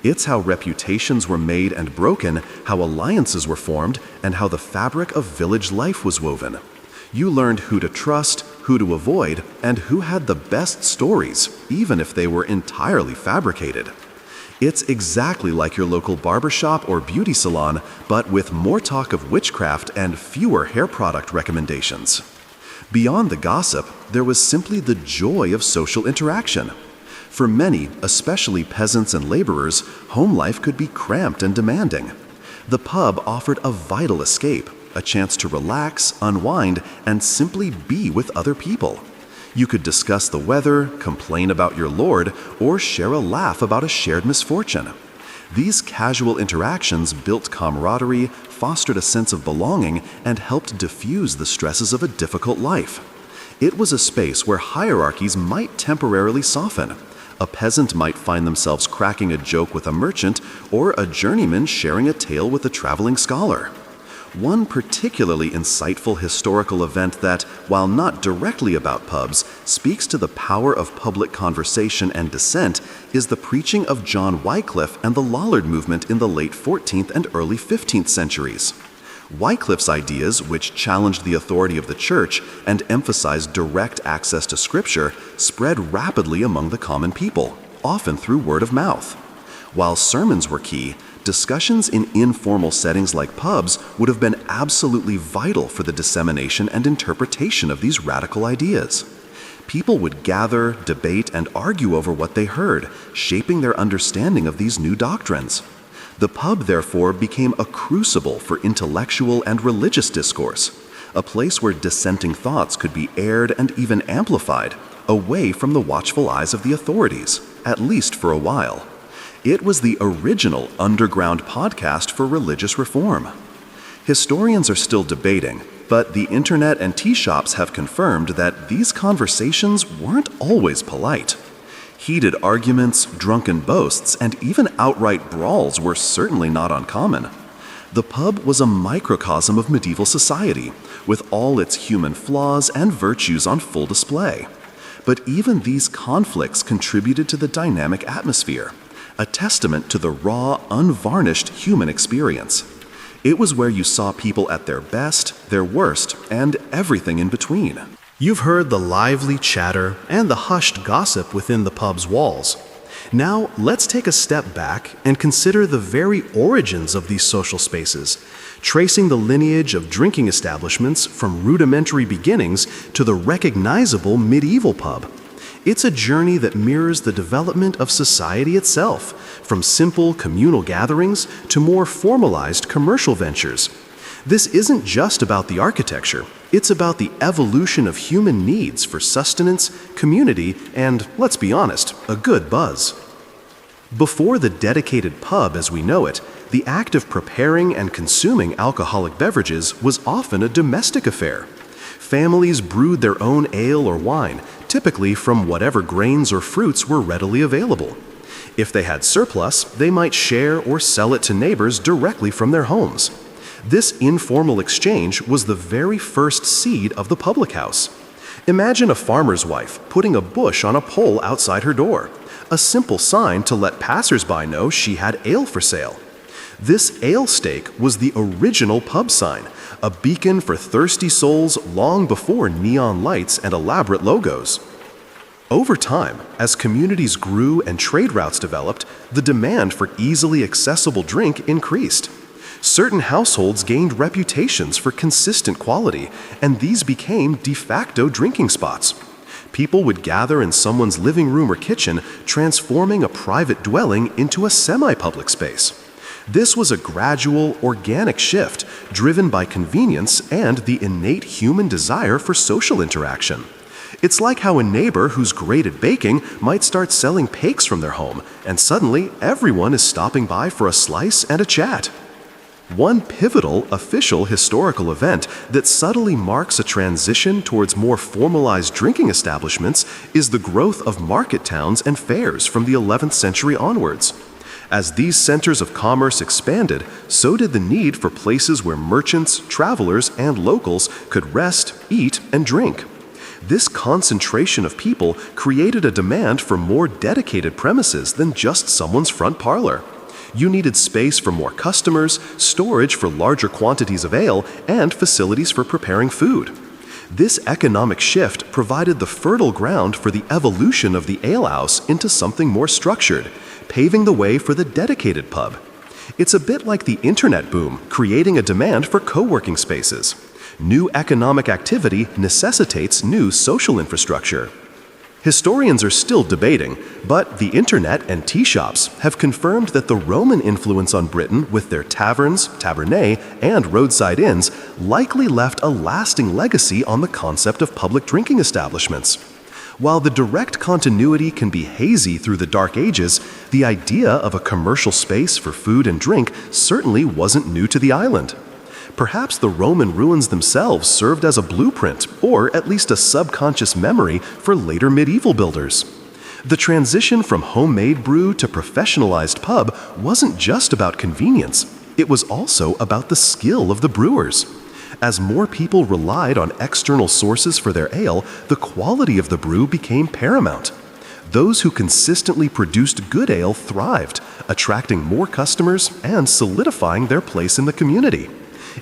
It's how reputations were made and broken, how alliances were formed, and how the fabric of village life was woven. You learned who to trust, who to avoid, and who had the best stories, even if they were entirely fabricated. It's exactly like your local barbershop or beauty salon, but with more talk of witchcraft and fewer hair product recommendations. Beyond the gossip, there was simply the joy of social interaction. For many, especially peasants and laborers, home life could be cramped and demanding. The pub offered a vital escape, a chance to relax, unwind, and simply be with other people. You could discuss the weather, complain about your lord, or share a laugh about a shared misfortune. These casual interactions built camaraderie, fostered a sense of belonging, and helped diffuse the stresses of a difficult life. It was a space where hierarchies might temporarily soften. A peasant might find themselves cracking a joke with a merchant, or a journeyman sharing a tale with a traveling scholar. One particularly insightful historical event that, while not directly about pubs, speaks to the power of public conversation and dissent is the preaching of John Wycliffe and the Lollard movement in the late 14th and early 15th centuries. Wycliffe's ideas, which challenged the authority of the church and emphasized direct access to scripture, spread rapidly among the common people, often through word of mouth. While sermons were key, discussions in informal settings like pubs would have been absolutely vital for the dissemination and interpretation of these radical ideas. People would gather, debate, and argue over what they heard, shaping their understanding of these new doctrines. The pub, therefore, became a crucible for intellectual and religious discourse, a place where dissenting thoughts could be aired and even amplified, away from the watchful eyes of the authorities, at least for a while. It was the original underground podcast for religious reform. Historians are still debating, but the internet and tea shops have confirmed that these conversations weren't always polite. Heated arguments, drunken boasts, and even outright brawls were certainly not uncommon. The pub was a microcosm of medieval society, with all its human flaws and virtues on full display. But even these conflicts contributed to the dynamic atmosphere, a testament to the raw, unvarnished human experience. It was where you saw people at their best, their worst, and everything in between. You've heard the lively chatter and the hushed gossip within the pub's walls. Now, let's take a step back and consider the very origins of these social spaces, tracing the lineage of drinking establishments from rudimentary beginnings to the recognizable medieval pub. It's a journey that mirrors the development of society itself, from simple communal gatherings to more formalized commercial ventures. This isn't just about the architecture, it's about the evolution of human needs for sustenance, community, and, let's be honest, a good buzz. Before the dedicated pub as we know it, the act of preparing and consuming alcoholic beverages was often a domestic affair. Families brewed their own ale or wine, typically from whatever grains or fruits were readily available. If they had surplus, they might share or sell it to neighbors directly from their homes. This informal exchange was the very first seed of the public house. Imagine a farmer's wife putting a bush on a pole outside her door, a simple sign to let passersby know she had ale for sale. This ale stake was the original pub sign, a beacon for thirsty souls long before neon lights and elaborate logos. Over time, as communities grew and trade routes developed, the demand for easily accessible drink increased. Certain households gained reputations for consistent quality, and these became de facto drinking spots. People would gather in someone's living room or kitchen, transforming a private dwelling into a semi-public space. This was a gradual, organic shift driven by convenience and the innate human desire for social interaction. It's like how a neighbor who's great at baking might start selling cakes from their home, and suddenly everyone is stopping by for a slice and a chat. One pivotal, official historical event that subtly marks a transition towards more formalized drinking establishments is the growth of market towns and fairs from the 11th century onwards. As these centers of commerce expanded, so did the need for places where merchants, travelers, and locals could rest, eat, and drink. This concentration of people created a demand for more dedicated premises than just someone's front parlor. You needed space for more customers, storage for larger quantities of ale, and facilities for preparing food. This economic shift provided the fertile ground for the evolution of the alehouse into something more structured, paving the way for the dedicated pub. It's a bit like the internet boom, creating a demand for co-working spaces. New economic activity necessitates new social infrastructure. Historians are still debating, but the internet and tea shops have confirmed that the Roman influence on Britain with their taverns, tabernae, and roadside inns likely left a lasting legacy on the concept of public drinking establishments. While the direct continuity can be hazy through the Dark Ages, the idea of a commercial space for food and drink certainly wasn't new to the island. Perhaps the Roman ruins themselves served as a blueprint, or at least a subconscious memory for later medieval builders. The transition from homemade brew to professionalized pub wasn't just about convenience, it was also about the skill of the brewers. As more people relied on external sources for their ale, the quality of the brew became paramount. Those who consistently produced good ale thrived, attracting more customers and solidifying their place in the community.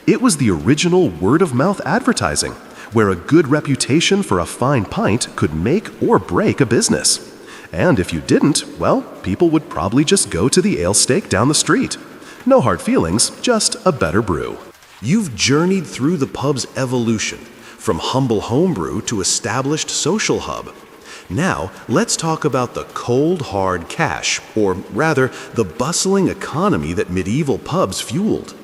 It was the original word-of-mouth advertising, where a good reputation for a fine pint could make or break a business. And if you didn't, well, people would probably just go to the ale steak down the street. No hard feelings, just a better brew. You've journeyed through the pub's evolution, from humble homebrew to established social hub. Now, let's talk about the cold, hard cash, or rather, the bustling economy that medieval pubs fueled.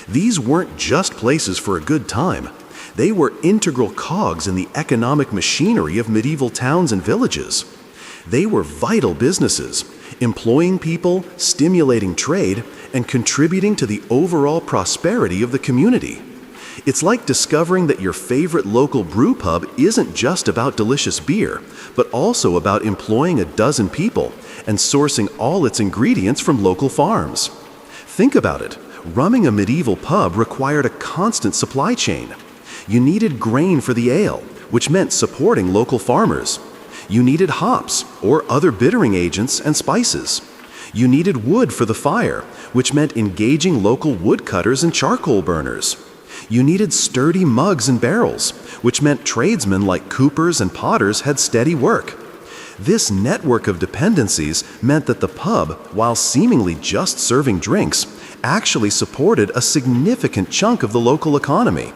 These weren't just places for a good time. They were integral cogs in the economic machinery of medieval towns and villages. They were vital businesses, employing people, stimulating trade, and contributing to the overall prosperity of the community. It's like discovering that your favorite local brew pub isn't just about delicious beer, but also about employing a dozen people and sourcing all its ingredients from local farms. Think about it. Running a medieval pub required a constant supply chain. You needed grain for the ale, which meant supporting local farmers. You needed hops, or other bittering agents and spices. You needed wood for the fire, which meant engaging local woodcutters and charcoal burners. You needed sturdy mugs and barrels, which meant tradesmen like coopers and potters had steady work. This network of dependencies meant that the pub, while seemingly just serving drinks, actually supported a significant chunk of the local economy.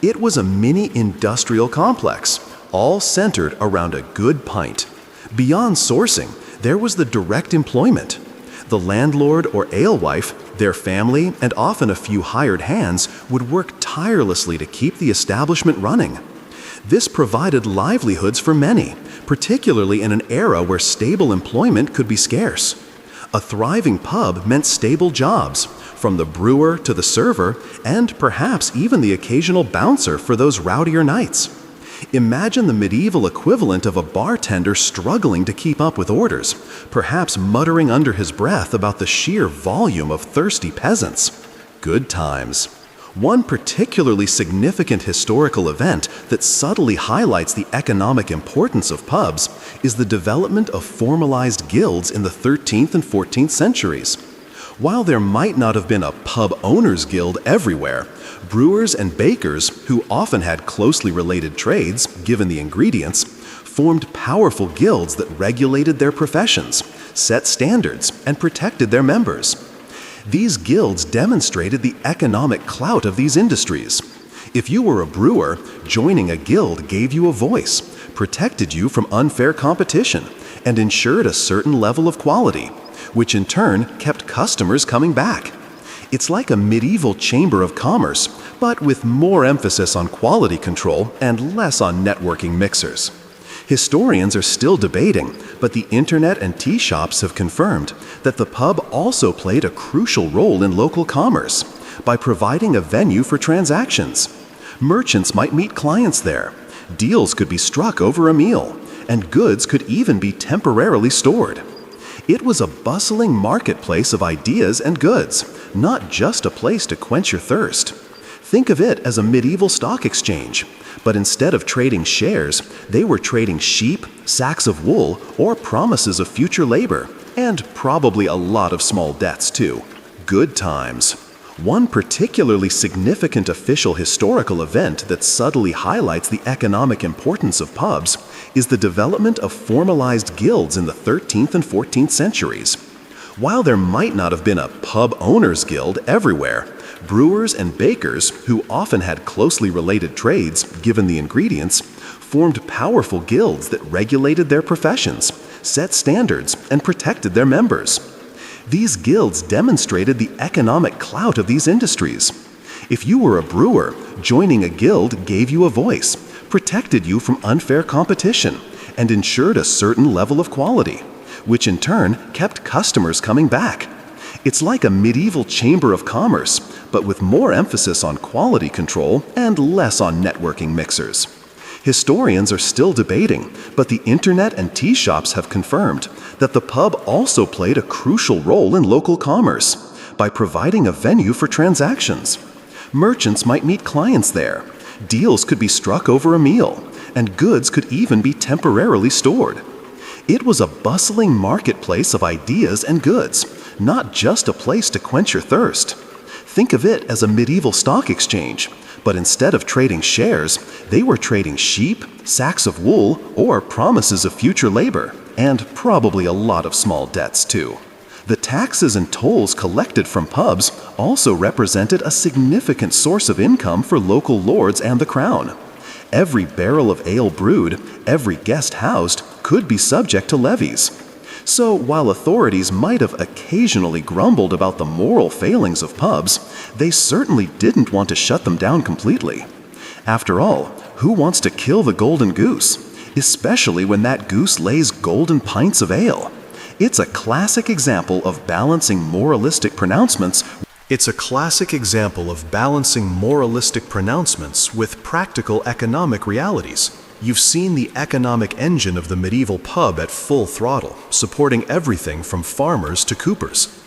It was a mini-industrial complex, all centered around a good pint. Beyond sourcing, there was the direct employment. The landlord or alewife, their family, and often a few hired hands would work tirelessly to keep the establishment running. This provided livelihoods for many, particularly in an era where stable employment could be scarce. A thriving pub meant stable jobs, from the brewer to the server, and perhaps even the occasional bouncer for those rowdier nights. Imagine the medieval equivalent of a bartender struggling to keep up with orders, perhaps muttering under his breath about the sheer volume of thirsty peasants. Good times. One particularly significant historical event that subtly highlights the economic importance of pubs is the development of formalized guilds in the 13th and 14th centuries. While there might not have been a pub owners guild everywhere, brewers and bakers, who often had closely related trades, given the ingredients, formed powerful guilds that regulated their professions, set standards, and protected their members. These guilds demonstrated the economic clout of these industries. If you were a brewer, joining a guild gave you a voice, protected you from unfair competition, and ensured a certain level of quality, which in turn kept customers coming back. It's like a medieval chamber of commerce, but with more emphasis on quality control and less on networking mixers. Historians are still debating, but the internet and tea shops have confirmed that the pub also played a crucial role in local commerce by providing a venue for transactions. Merchants might meet clients there, deals could be struck over a meal, and goods could even be temporarily stored. It was a bustling marketplace of ideas and goods, not just a place to quench your thirst. Think of it as a medieval stock exchange, but instead of trading shares, they were trading sheep, sacks of wool, or promises of future labor, and probably a lot of small debts too. Good times. One particularly significant official historical event that subtly highlights the economic importance of pubs is the development of formalized guilds in the 13th and 14th centuries. While there might not have been a pub owners guild everywhere, brewers and bakers, who often had closely related trades given the ingredients, formed powerful guilds that regulated their professions, set standards, and protected their members. These guilds demonstrated the economic clout of these industries. If you were a brewer, joining a guild gave you a voice, protected you from unfair competition, and ensured a certain level of quality, which in turn kept customers coming back. It's like a medieval chamber of commerce, but with more emphasis on quality control and less on networking mixers. Historians are still debating, but the internet and tea shops have confirmed that the pub also played a crucial role in local commerce by providing a venue for transactions. Merchants might meet clients there, deals could be struck over a meal, and goods could even be temporarily stored. It was a bustling marketplace of ideas and goods, not just a place to quench your thirst. Think of it as a medieval stock exchange, but instead of trading shares, they were trading sheep, sacks of wool, or promises of future labor, and probably a lot of small debts too. The taxes and tolls collected from pubs also represented a significant source of income for local lords and the crown. Every barrel of ale brewed, every guest housed, could be subject to levies. So while authorities might have occasionally grumbled about the moral failings of pubs, they certainly didn't want to shut them down completely. After all, who wants to kill the golden goose, especially when that goose lays golden pints of ale? It's a classic example of balancing moralistic pronouncements with practical economic realities. You've seen the economic engine of the medieval pub at full throttle, supporting everything from farmers to coopers.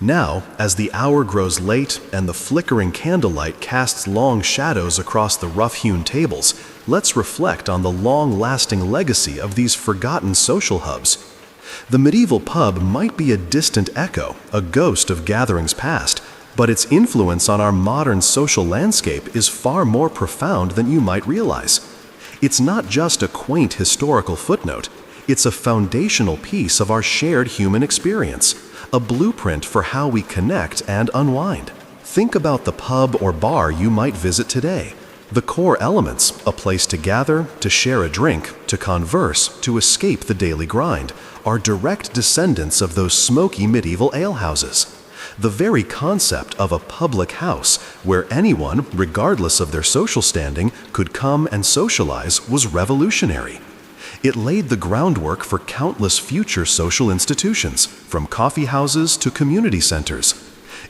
Now, as the hour grows late and the flickering candlelight casts long shadows across the rough-hewn tables, let's reflect on the long-lasting legacy of these forgotten social hubs. The medieval pub might be a distant echo, a ghost of gatherings past, but its influence on our modern social landscape is far more profound than you might realize. It's not just a quaint historical footnote, it's a foundational piece of our shared human experience, a blueprint for how we connect and unwind. Think about the pub or bar you might visit today. The core elements, a place to gather, to share a drink, to converse, to escape the daily grind, are direct descendants of those smoky medieval alehouses. The very concept of a public house where anyone, regardless of their social standing, could come and socialize was revolutionary. It laid the groundwork for countless future social institutions, from coffee houses to community centers.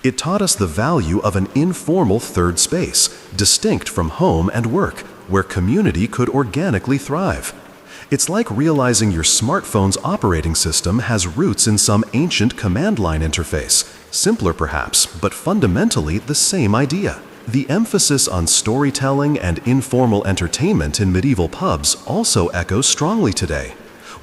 It taught us the value of an informal third space, distinct from home and work, where community could organically thrive. It's like realizing your smartphone's operating system has roots in some ancient command line interface. Simpler perhaps, but fundamentally the same idea. The emphasis on storytelling and informal entertainment in medieval pubs also echoes strongly today.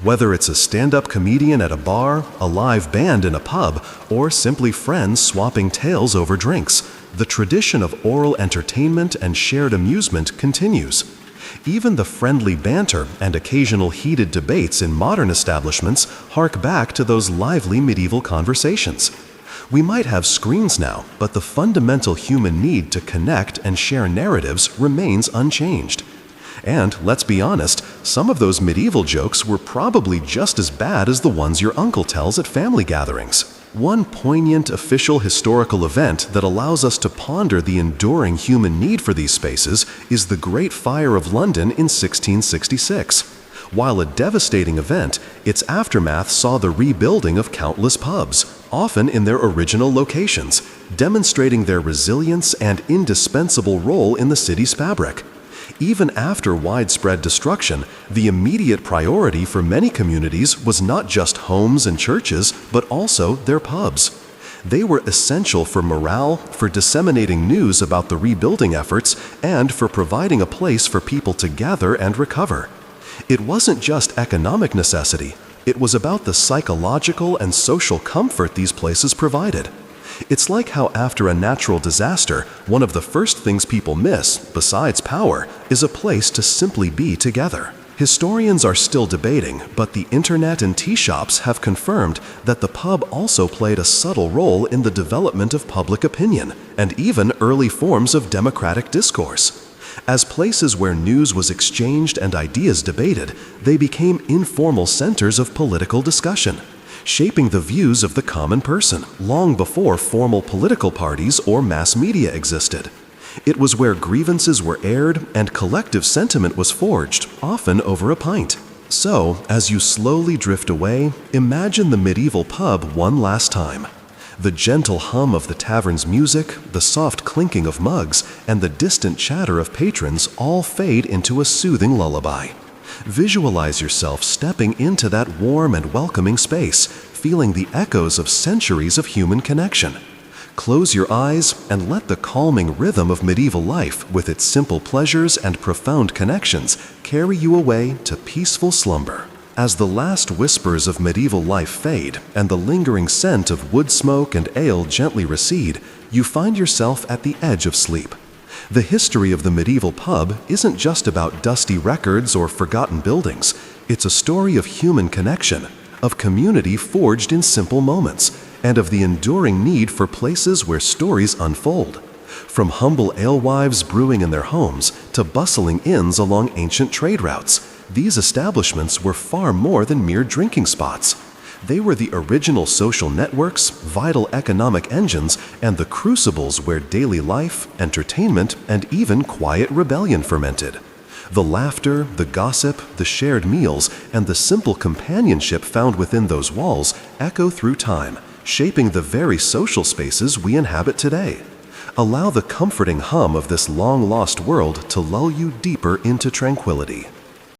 Whether it's a stand-up comedian at a bar, a live band in a pub, or simply friends swapping tales over drinks, the tradition of oral entertainment and shared amusement continues. Even the friendly banter and occasional heated debates in modern establishments hark back to those lively medieval conversations. We might have screens now, but the fundamental human need to connect and share narratives remains unchanged. And let's be honest, some of those medieval jokes were probably just as bad as the ones your uncle tells at family gatherings. One poignant official historical event that allows us to ponder the enduring human need for these spaces is the Great Fire of London in 1666. While a devastating event, its aftermath saw the rebuilding of countless pubs, often in their original locations, demonstrating their resilience and indispensable role in the city's fabric. Even after widespread destruction, the immediate priority for many communities was not just homes and churches, but also their pubs. They were essential for morale, for disseminating news about the rebuilding efforts, and for providing a place for people to gather and recover. It wasn't just economic necessity, it was about the psychological and social comfort these places provided. It's like how after a natural disaster, one of the first things people miss, besides power, is a place to simply be together. Historians are still debating, but the internet and tea shops have confirmed that the pub also played a subtle role in the development of public opinion, and even early forms of democratic discourse. As places where news was exchanged and ideas debated, they became informal centers of political discussion, shaping the views of the common person long before formal political parties or mass media existed. It was where grievances were aired and collective sentiment was forged, often over a pint. So, as you slowly drift away, imagine the medieval pub one last time. The gentle hum of the tavern's music, the soft clinking of mugs, and the distant chatter of patrons all fade into a soothing lullaby. Visualize yourself stepping into that warm and welcoming space, feeling the echoes of centuries of human connection. Close your eyes and let the calming rhythm of medieval life, with its simple pleasures and profound connections, carry you away to peaceful slumber. As the last whispers of medieval life fade and the lingering scent of wood smoke and ale gently recede, you find yourself at the edge of sleep. The history of the medieval pub isn't just about dusty records or forgotten buildings. It's a story of human connection, of community forged in simple moments, and of the enduring need for places where stories unfold. From humble alewives brewing in their homes to bustling inns along ancient trade routes, these establishments were far more than mere drinking spots. They were the original social networks, vital economic engines, and the crucibles where daily life, entertainment, and even quiet rebellion fermented. The laughter, the gossip, the shared meals, and the simple companionship found within those walls echo through time, shaping the very social spaces we inhabit today. Allow the comforting hum of this long-lost world to lull you deeper into tranquility.